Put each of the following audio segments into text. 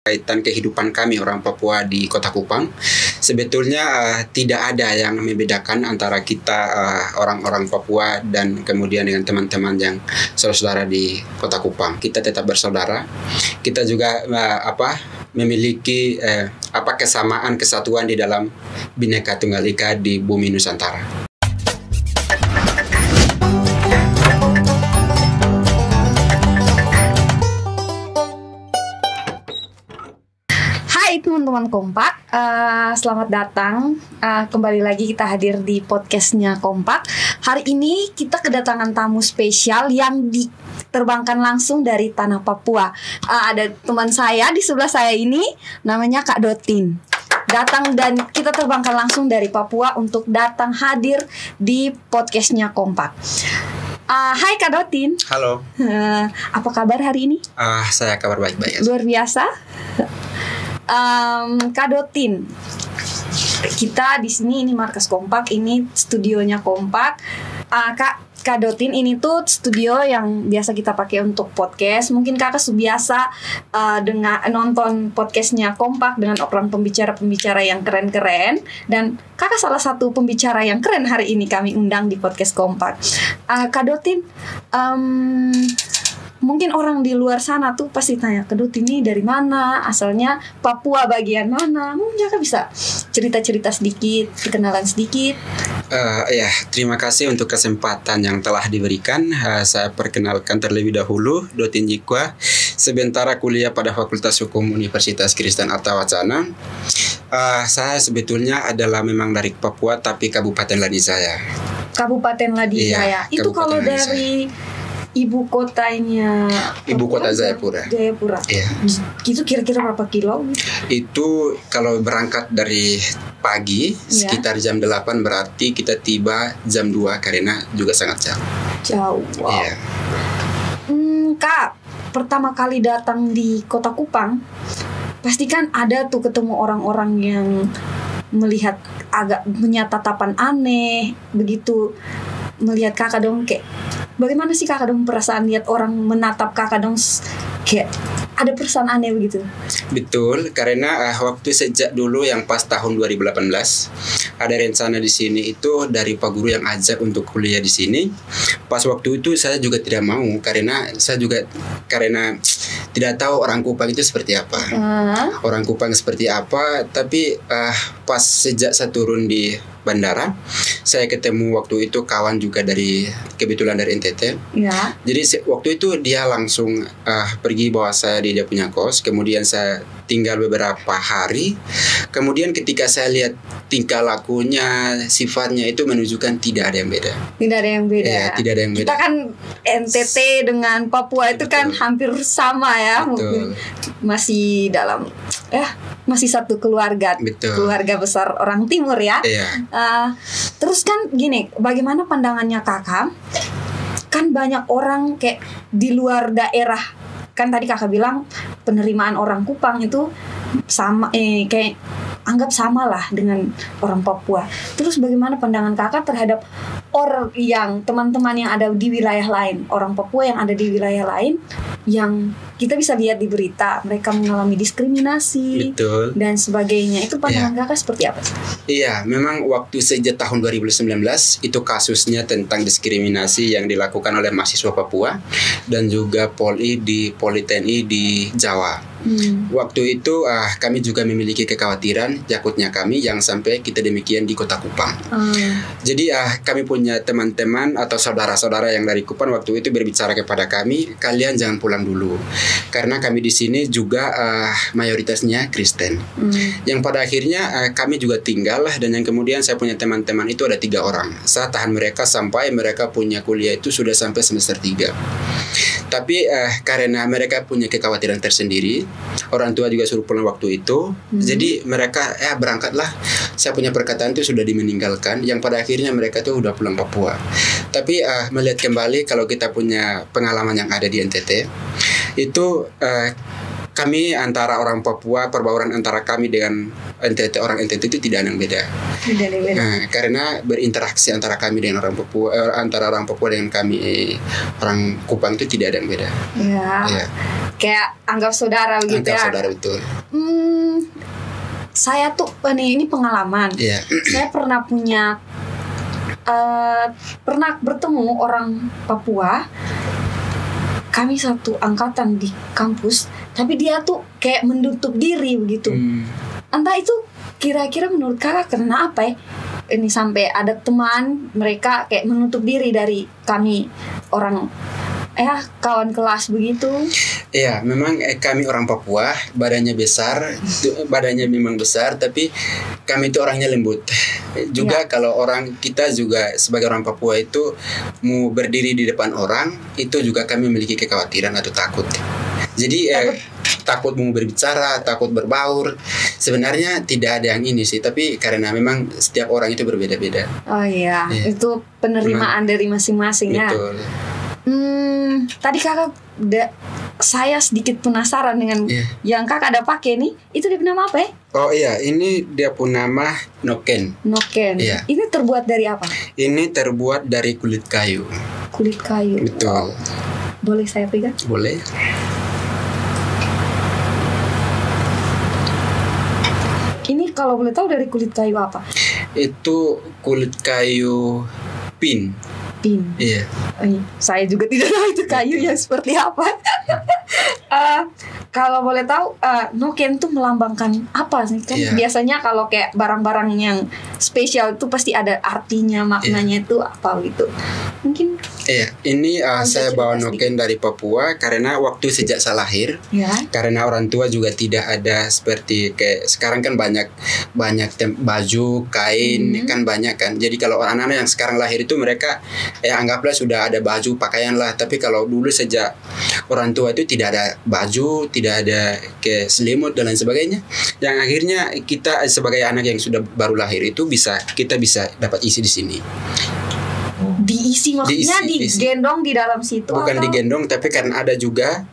kaitan kehidupan kami orang Papua di Kota Kupang. Sebetulnya tidak ada yang membedakan antara kita orang-orang Papua dan kemudian dengan teman-teman yang saudara-saudara di Kota Kupang. Kita tetap bersaudara. Kita juga memiliki kesamaan, kesatuan di dalam Bhinneka Tunggal Ika di bumi Nusantara. Hai teman-teman Kompak, selamat datang. Kembali lagi kita hadir di podcastnya Kompak. Hari ini kita kedatangan tamu spesial yang diterbangkan langsung dari tanah Papua. Ada teman saya di sebelah saya ini, namanya Kak Dotin. Datang dan kita terbangkan langsung dari Papua untuk datang hadir di podcastnya Kompak. Hai Kak Dotin. Halo. Apa kabar hari ini? Saya kabar baik-baik. Luar biasa. Kak Dotin, kita di sini ini markas Kompak, ini studionya Kompak. Kak Dotin, ini tuh studio yang biasa kita pakai untuk podcast. Mungkin kakak biasa dengan nonton podcastnya Kompak dengan orang pembicara-pembicara yang keren-keren. Dan kakak salah satu pembicara yang keren hari ini kami undang di podcast Kompak. Kak Dotin, mungkin orang di luar sana tuh pasti tanya, Kak Dotin ini dari mana? Asalnya Papua bagian mana? Mungkin kakak bisa cerita-cerita sedikit, perkenalan sedikit. Terima kasih untuk kesempatan yang telah diberikan. Saya perkenalkan terlebih dahulu, Dotin Jikwa. Sementara kuliah pada Fakultas Hukum Universitas Kristen Artawacana. Saya sebetulnya adalah memang dari Papua, tapi Kabupaten Lanijaya. Kabupaten Lanijaya. Itu Kabupaten kalau Lanijaya. dari ibu kotanya Jayapura. Jayapura. Iya. Itu kira-kira berapa kilo? Itu kalau berangkat dari pagi sekitar jam 8 berarti kita tiba jam 2 karena juga sangat jauh. Jauh. Wow. Iya. Kak, pertama kali datang di Kota Kupang, pasti kan ada tuh ketemu orang-orang yang melihat agak punya tatapan aneh, begitu melihat kakak dong kayak bagaimana sih kakak dong perasaan lihat orang menatap kakak dong kayak ada perasaan aneh begitu? Betul, karena waktu sejak dulu yang pas tahun 2018 ada rencana di sini itu dari Pak Guru yang ajak untuk kuliah di sini. Pas waktu itu saya juga tidak mau karena tidak tahu orang Kupang itu seperti apa. Orang Kupang seperti apa, tapi pas sejak saya turun di bandara, saya ketemu waktu itu kawan juga kebetulan dari NTT. Ya. Jadi waktu itu dia langsung pergi bawa saya di dia punya kos. Kemudian saya tinggal beberapa hari. Kemudian ketika saya lihat tingkah lakunya, sifatnya itu menunjukkan tidak ada yang beda. Tidak ada yang beda. Ya, tidak ada yang beda. Kita kan NTT dengan Papua itu kan hampir sama ya. Betul. Masih masih satu keluarga. Betul. Keluarga besar orang timur ya. Iya. Terus kan gini, bagaimana pandangannya kakak? Kan banyak orang kayak di luar daerah. Kan tadi kakak bilang penerimaan orang Kupang itu sama kayak anggap sama lah dengan orang Papua. Terus bagaimana pandangan kakak terhadap orang yang teman-teman yang ada di wilayah lain, orang Papua yang ada di wilayah lain yang kita bisa lihat di berita mereka mengalami diskriminasi. Betul. Dan sebagainya. Itu pandangan kakak seperti apa sih? Iya, memang waktu sejak tahun 2019 itu kasusnya tentang diskriminasi yang dilakukan oleh mahasiswa Papua dan juga Poli TNI di Jawa. Waktu itu kami juga memiliki kekhawatiran jakutnya kami yang sampai kita demikian di Kota Kupang. Jadi kami punya teman-teman atau saudara-saudara yang dari Kupang waktu itu berbicara kepada kami, kalian jangan pulang dulu karena kami di sini juga mayoritasnya Kristen. Yang pada akhirnya kami juga tinggal dan yang kemudian saya punya teman-teman itu ada 3 orang. Saya tahan mereka sampai mereka punya kuliah itu sudah sampai semester 3. Tapi karena mereka punya kekhawatiran tersendiri, orang tua juga suruh pulang waktu itu. Jadi mereka berangkatlah. Saya punya perkataan itu sudah dimeninggalkan. Yang pada akhirnya mereka tuh udah pulang Papua. Tapi melihat kembali kalau kita punya pengalaman yang ada di NTT, itu kami antara orang Papua, perbauran antara kami dengan NTT, orang NTT itu tidak ada yang beda. Tidak ada yang beda. Karena berinteraksi antara kami dengan orang Papua, antara orang Papua dengan kami orang Kupang itu tidak ada yang beda. Ya. Ya. kayak anggap saudara gitu Anggap ya. saudara, betul. Saya tuh ini pengalaman. Iya. Saya pernah punya pernah bertemu orang Papua. Kami satu angkatan di kampus, tapi dia tuh kayak menutup diri begitu. Entah itu kira-kira menurut kakak karena apa ya? Ini sampai ada teman mereka kayak menutup diri dari kami orang kawan kelas begitu. Iya, memang kami orang Papua, badannya besar, badannya memang besar, tapi kami itu orangnya lembut. Juga kalau orang kita juga sebagai orang Papua itu mau berdiri di depan orang, itu juga kami memiliki kekhawatiran atau takut. Jadi takut mau berbicara, takut berbaur. Sebenarnya tidak ada yang ini sih, tapi karena memang setiap orang itu berbeda-beda. Oh iya, itu penerimaan dari masing-masing ya. Betul. Tadi kakak saya sedikit penasaran dengan yang kakak ada pakai nih. Itu dia nama apa ya? Oh iya, ini dia punya nama noken. Noken. Iya. Ini terbuat dari apa? Ini terbuat dari kulit kayu. Kulit kayu. Betul. Boleh saya pegang? Boleh. Ini kalau boleh tahu dari kulit kayu apa? Itu kulit kayu pin. Pin. Iya. Saya juga tidak tahu itu kayu yang seperti apa. Kalau boleh tahu, noken tuh melambangkan apa sih? Kan biasanya kalau kayak barang-barang yang spesial itu pasti ada artinya, maknanya itu apa gitu. Mungkin. Iya, ini saya bawa noken dari Papua karena waktu sejak saya lahir, karena orang tua juga tidak ada seperti kayak sekarang kan banyak baju, kain kan banyak kan. Jadi kalau anak-anak yang sekarang lahir itu mereka anggaplah sudah ada baju, pakaian lah. Tapi kalau dulu sejak orang tua itu tidak ada baju, tidak ada kayak selimut dan lain sebagainya. Yang akhirnya kita sebagai anak yang sudah baru lahir itu kita bisa dapat isi di sini. Diisi maksudnya digendong di dalam situ? Bukan atau? digendong, tapi karena ada juga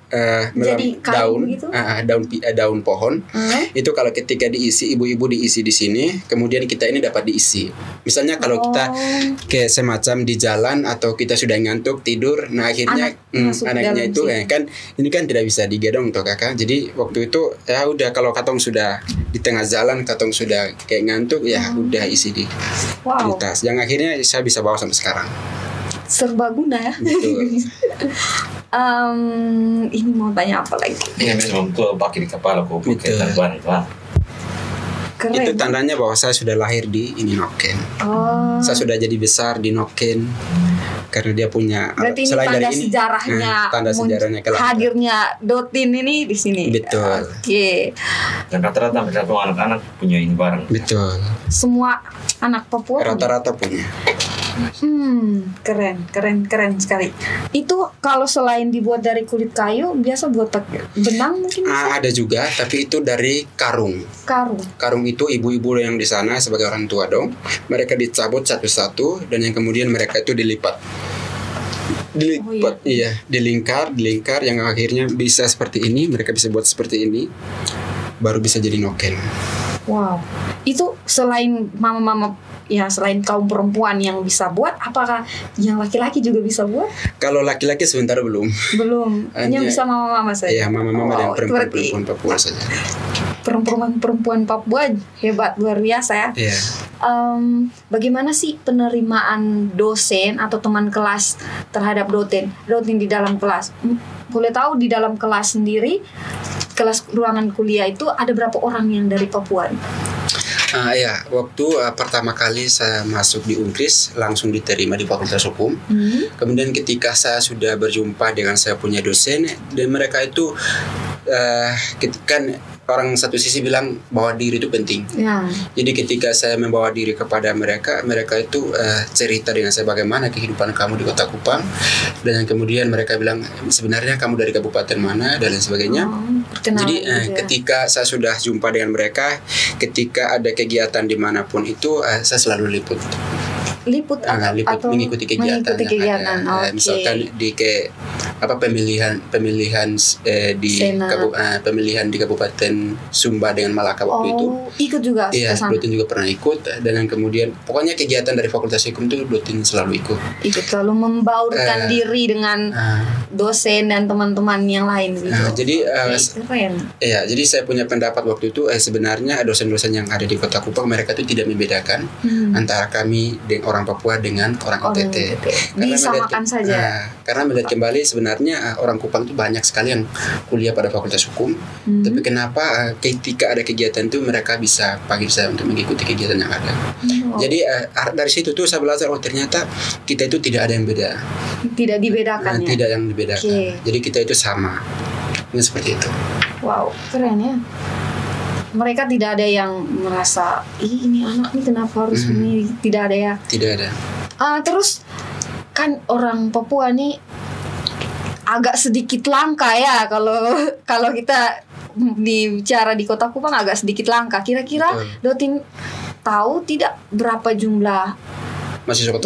daun pohon. Itu kalau ketika diisi, ibu-ibu diisi di sini, kemudian kita ini dapat diisi. Misalnya kalau kita kayak semacam di jalan atau kita sudah ngantuk tidur, nah akhirnya anaknya itu kan ini kan tidak bisa digendong toh kakak. Jadi waktu itu udah kalau katong sudah di tengah jalan, katong sudah kayak ngantuk udah isi di tas. Yang akhirnya saya bisa bawa sampai sekarang. Serbaguna ya. Betul. Ini mau tanya apa lagi? Ini memang tuh pakai di kepala kok pakai terbang lah. Keren. Itu tandanya bahwa saya sudah lahir di ini noken. Saya sudah jadi besar di noken karena dia punya. Berarti ini selain tanda dari sejarahnya. Tanda sejarahnya hadirnya Dotin ini di sini. Betul. Oke. Dan rata-rata mereka anak-anak punya ini barang. Betul. Semua anak Papua rata-rata punya. Keren sekali. Itu kalau selain dibuat dari kulit kayu, biasa buat benang mungkin? Ada juga, tapi itu dari karung. Karung itu ibu-ibu yang di sana sebagai orang tua dong. Mereka dicabut satu-satu dan yang kemudian mereka itu dilipat. Dilingkar yang akhirnya bisa seperti ini. Mereka bisa buat seperti ini, baru bisa jadi noken. Wow. Itu selain mama-mama selain kaum perempuan yang bisa buat, apakah yang laki-laki juga bisa buat? Kalau laki-laki sebentar belum. Yang bisa mama-mama saja. Iya, mama-mama dan perempuan Papua saja. Perempuan Papua hebat, luar biasa ya. Iya. Bagaimana sih penerimaan dosen atau teman kelas terhadap Dotin di dalam kelas? Boleh tahu di dalam kelas sendiri, kelas ruangan kuliah itu ada berapa orang yang dari Papua? Waktu pertama kali saya masuk di Unkris langsung diterima di Fakultas Hukum. Kemudian ketika saya sudah berjumpa dengan saya punya dosen, dan mereka itu kan orang satu sisi bilang bahwa diri itu penting. Jadi ketika saya membawa diri kepada mereka itu cerita dengan saya bagaimana kehidupan kamu di Kota Kupang, dan yang kemudian mereka bilang sebenarnya kamu dari kabupaten mana dan lain sebagainya. Jadi ketika saya sudah jumpa dengan mereka, ketika ada kegiatan dimanapun itu saya selalu liput. liput atau mengikuti kegiatan yang ada. Okay. Misalkan di pemilihan di pemilihan di Kabupaten Sumba dengan Malaka waktu itu. Ikut juga. Iya, Dotin juga pernah ikut, dan yang kemudian pokoknya kegiatan dari Fakultas Hukum itu Dotin selalu ikut. Selalu membaurkan diri dengan dosen dan teman-teman yang lain gitu. Jadi keren. Iya, jadi saya punya pendapat waktu itu sebenarnya dosen-dosen yang ada di Kota Kupang mereka itu tidak membedakan antara kami dengan orang Papua dengan orang NTT. Disamakan saja. Karena melihat kembali sebenarnya orang Kupang itu banyak sekali yang kuliah pada Fakultas Hukum. Tapi kenapa ketika ada kegiatan itu mereka bisa panggil saya untuk mengikuti kegiatan yang ada. Jadi dari situ tuh saya belajar ternyata kita itu tidak ada yang beda. Tidak dibedakan ya. Tidak yang dibedakan. Jadi kita itu sama. Ini seperti itu. Wow, keren ya. Mereka tidak ada yang merasa ini anak nih kenapa harus ini, tidak ada ya. Tidak ada. Terus kan orang Papua nih agak sedikit langka ya kalau kita bicara di Kota Kupang agak sedikit langka. Kira-kira Dotin tahu tidak berapa jumlah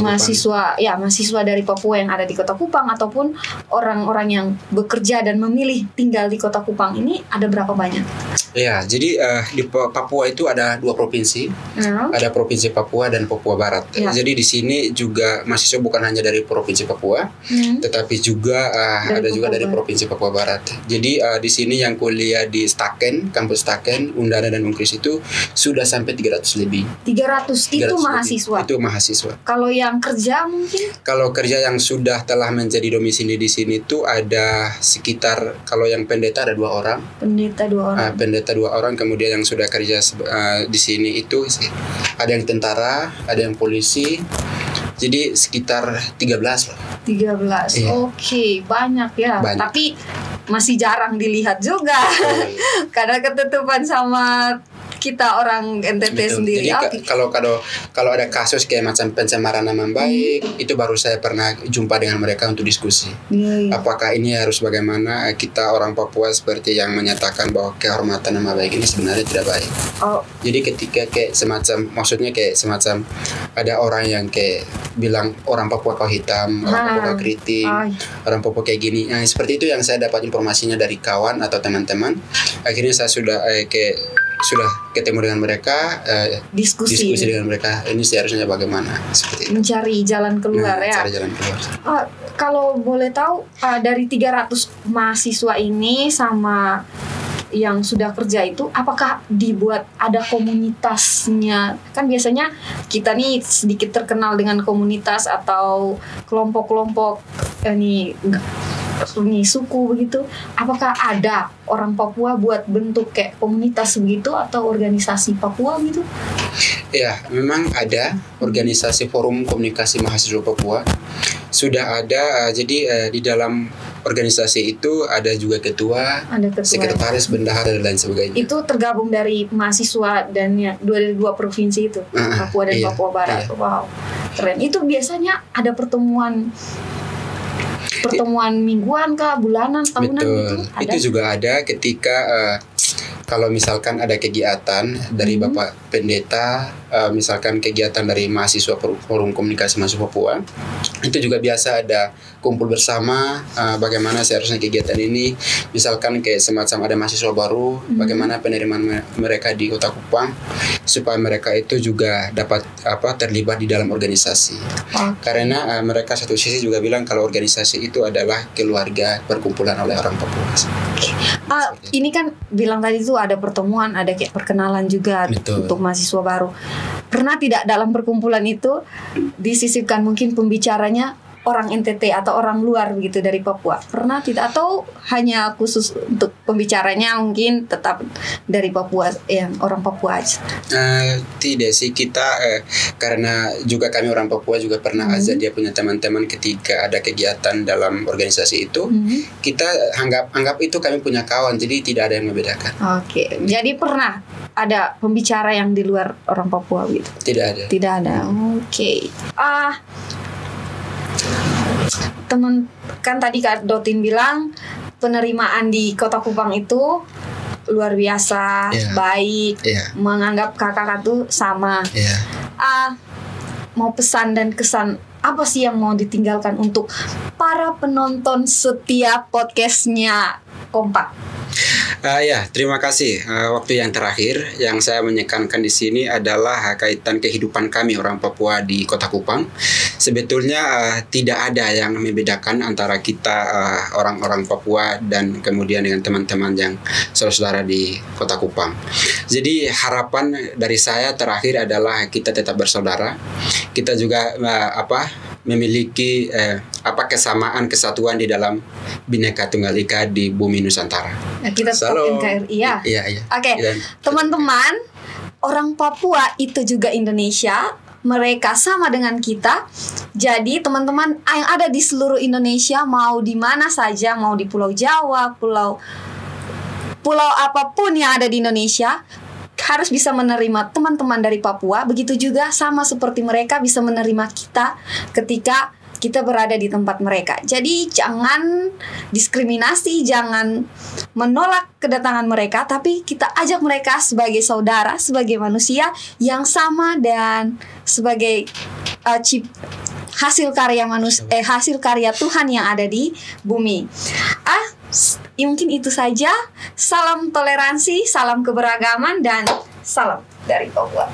mahasiswa dari Papua yang ada di Kota Kupang ataupun orang-orang yang bekerja dan memilih tinggal di Kota Kupang ini ada berapa banyak? Ya, jadi di Papua itu ada 2 provinsi, ada Provinsi Papua dan Papua Barat. Jadi di sini juga mahasiswa bukan hanya dari Provinsi Papua, tetapi juga ada juga dari Provinsi Papua Barat. Jadi di sini yang kuliah di Staken, kampus Staken, Undana dan Unkris itu sudah sampai 300 lebih. 300 itu mahasiswa. Itu mahasiswa. Kalau yang kerja mungkin? Kalau kerja yang sudah telah menjadi domisili di sini itu ada sekitar, kalau yang pendeta ada 2 orang. Pendeta 2 orang. Pendeta 2 orang, kemudian yang sudah kerja di sini itu ada yang tentara, ada yang polisi. Jadi sekitar 13 lah. 13. Iya. Oke, banyak ya. Banyak. Tapi masih jarang dilihat juga. Karena ketutupan sama kita orang NTT sendiri. Jadi kalau ada kasus kayak macam pencemaran nama baik, itu baru saya pernah jumpa dengan mereka untuk diskusi. Apakah ini harus bagaimana kita orang Papua seperti yang menyatakan bahwa kehormatan nama baik ini sebenarnya tidak baik. Jadi ketika kayak semacam ada orang yang kayak bilang orang Papua kau hitam, orang Papua kau kritik, orang Papua kayak gini. Nah, seperti itu yang saya dapat informasinya dari kawan atau teman-teman. Akhirnya saya sudah ketemu dengan mereka, diskusi dengan mereka. Ini seharusnya bagaimana? Seperti itu. Mencari jalan keluar ya. Mencari jalan keluar. Kalau boleh tahu dari 300 mahasiswa ini sama yang sudah kerja itu, apakah dibuat ada komunitasnya? Kan biasanya kita nih sedikit terkenal dengan komunitas atau kelompok-kelompok ini suku begitu. Apakah ada orang Papua buat bentuk kayak komunitas begitu atau organisasi Papua gitu? Ya, memang ada organisasi Forum Komunikasi Mahasiswa Papua. Sudah ada, jadi di dalam organisasi itu ada juga ketua, sekretaris, bendahara dan lain sebagainya. Itu tergabung dari mahasiswa dan dua provinsi itu, Papua dan Papua Barat. Wow, keren. Itu biasanya ada pertemuan mingguan kah, bulanan, tahunan gitu? Ada? Itu juga ada ketika kalau misalkan ada kegiatan dari Bapak Pendeta, misalkan kegiatan dari mahasiswa Forum Komunikasi Mahasiswa Papua, itu juga biasa ada kumpul bersama bagaimana seharusnya kegiatan ini, misalkan kayak semacam ada mahasiswa baru, bagaimana penerimaan mereka di Kota Kupang supaya mereka itu juga dapat terlibat di dalam organisasi. Karena mereka satu sisi juga bilang kalau organisasi itu adalah keluarga perkumpulan oleh orang Papua. Ini kan bilang tadi itu ada pertemuan, ada kayak perkenalan juga. Betul. Untuk mahasiswa baru. Pernah tidak dalam perkumpulan itu disisipkan mungkin pembicaranya orang NTT atau orang luar begitu dari Papua? Pernah tidak? Atau hanya khusus untuk pembicaranya mungkin tetap dari Papua, yang orang Papua aja? Tidak sih, kita karena juga kami orang Papua juga pernah azan dia punya teman-teman ketika ada kegiatan dalam organisasi itu, kita anggap itu kami punya kawan, jadi tidak ada yang membedakan. Oke, jadi pernah ada pembicara yang di luar orang Papua gitu? Tidak ada. Tidak ada. Oke. Teman, kan tadi Kak Dotin bilang penerimaan di Kota Kupang itu luar biasa, baik, menganggap kakak tuh sama. mau pesan dan kesan apa sih yang mau ditinggalkan untuk para penonton setiap podcastnya Kompak? Ya, terima kasih. Waktu yang terakhir yang saya menekankan di sini adalah kaitan kehidupan kami orang Papua di Kota Kupang. Sebetulnya tidak ada yang membedakan antara kita orang-orang Papua dan kemudian dengan teman-teman yang saudara-saudara di Kota Kupang. Jadi harapan dari saya terakhir adalah kita tetap bersaudara. Kita juga memiliki kesamaan kesatuan di dalam Bhinneka Tunggal Ika di bumi Nusantara. Nah, kita stop NKRI ya. Iya. Oke, teman-teman, orang Papua itu juga Indonesia. Mereka sama dengan kita. Jadi teman-teman yang ada di seluruh Indonesia, mau di mana saja, mau di Pulau Jawa, pulau apapun yang ada di Indonesia, harus bisa menerima teman-teman dari Papua. Begitu juga sama seperti mereka bisa menerima kita ketika kita berada di tempat mereka. Jadi jangan diskriminasi, jangan menolak kedatangan mereka, tapi kita ajak mereka sebagai saudara, sebagai manusia yang sama dan sebagai hasil karya Tuhan yang ada di bumi. Mungkin itu saja. Salam toleransi, salam keberagaman, dan salam dari Papua.